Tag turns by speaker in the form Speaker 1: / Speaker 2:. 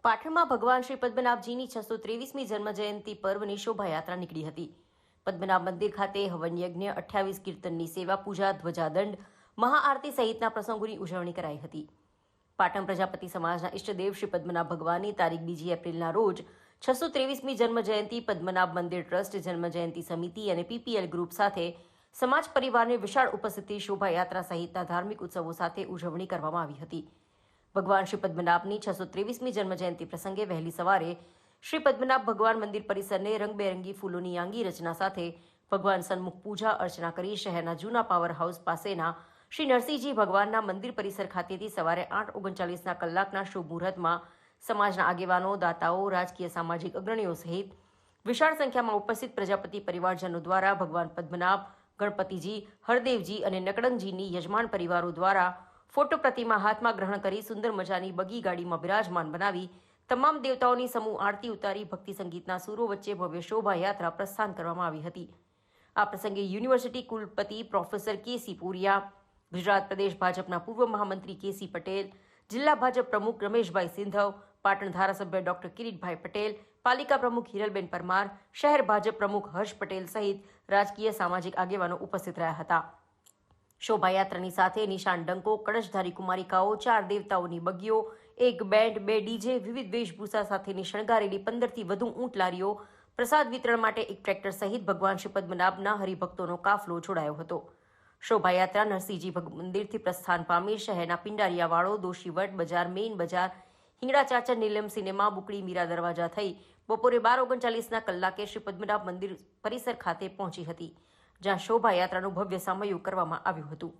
Speaker 1: પાટણમાં ભગવાન શ્રી પદ્મનાભજીની 623મી જન્મજયંતિ પર્વની શોભાયાત્રા નીકળી હતી. પદ્મનાભ મંદિર ખાતે હવન યજ્ઞ, 28 કીર્તનની સેવા પૂજા, ધ્વજાદંડ, મહાઆરતી સહિતના પ્રસંગોની ઉજવણી કરાઈ હતી. પાટણ પ્રજાપતિ સમાજના ઇષ્ટદેવ શ્રી પદ્મનાભ ભગવાનની તારીખ 2 એપ્રિલના રોજ 623મી જન્મજયંતિ પદ્મનાભ મંદિર ટ્રસ્ટ, જન્મજયંતિ સમિતિ અને પીપીએલ ગ્રુપ સાથે સમાજ પરિવારની વિશાળ ઉપસ્થિતિ શોભાયાત્રા સહિતના ધાર્મિક ઉત્સવો સાથે ઉજવણી કરવામાં આવી હતી. ભગવાન શ્રી પદ્મનાભની 623મી જન્મજયંતિ પ્રસંગે વહેલી સવારે શ્રી પદ્મનાભ ભગવાન મંદિર પરિસરને રંગબેરંગી ફૂલોની આંગી રચના સાથે ભગવાન સન્મુખ પૂજા અર્ચના કરી શહેરના જૂના પાવર હાઉસ પાસેના શ્રી નરસિંહજી ભગવાનના મંદિર પરિસર ખાતેથી સવારે 8:39 કલાકના શુભ મુહૂર્તમાં સમાજના આગેવાનો, દાતાઓ, રાજકીય સામાજિક અગ્રણીઓ સહિત વિશાળ સંખ્યામાં ઉપસ્થિત પ્રજાપતિ પરિવારજનો દ્વારા ભગવાન પદ્મનાભ, ગણપતિજી, હરદેવજી અને નકળંગજીની યજમાન પરિવારો દ્વારા ફોટો પ્રતિમા હાથમાં ગ્રહણ કરી સુંદર મજાની બગી ગાડીમાં બિરાજમાન બનાવી તમામ દેવતાઓની સમૂહ આરતી ઉતારી ભક્તિ સંગીતના સૂરો વચ્ચે ભવ્ય શોભાયાત્રા પ્રસ્થાન કરવામાં આવી હતી. આ પ્રસંગે યુનિવર્સિટી કુલપતિ પ્રોફેસર કે.સી. પુરિયા, ગુજરાત પ્રદેશ ભાજપના પૂર્વ મહામંત્રી કે.સી. પટેલ, જિલ્લા ભાજપ પ્રમુખ રમેશભાઈ સિંધવ, પાટણ ધારાસભ્ય ડોક્ટર કિરીટભાઈ પટેલ, પાલિકા પ્રમુખ હિરલબેન પરમાર, શહેર ભાજપ પ્રમુખ હર્ષ પટેલ સહિત રાજકીય સામાજિક આગેવાનો ઉપસ્થિત રહ્યા હતા. શોભાયાત્રાની સાથે નિશાન ડંકો, કળશધારી કુમારિકાઓ, 4 દેવતાઓની બગીઓ, 1 બેન્ડ, 2 ડીજે, વિવિધ વેશભૂષા સાથેની શણગારેલી 15થી વધુ ઊંટ લારીઓ, પ્રસાદ વિતરણ માટે 1 ટ્રેક્ટર સહિત ભગવાન શ્રી પદ્મનાભના હરિભક્તોનો કાફલો જોડાયો હતો. શોભાયાત્રા નરસિંહજી મંદિરથી પ્રસ્થાન પામી શહેરના પિંડારિયાવાળો, દોશીવટ બજાર, મેઇન બજાર, હિંગળા ચાચર, નીલમ સિનેમા, બુકડી, મીરા દરવાજા થઈ બપોરે 12:39 કલાકે શ્રી પદ્મનાભ મંદિર પરિસર ખાતે પહોંચી હતી, જ્યાં શોભાયાત્રાનું ભવ્ય સામયું કરવામાં આવ્યું હતું.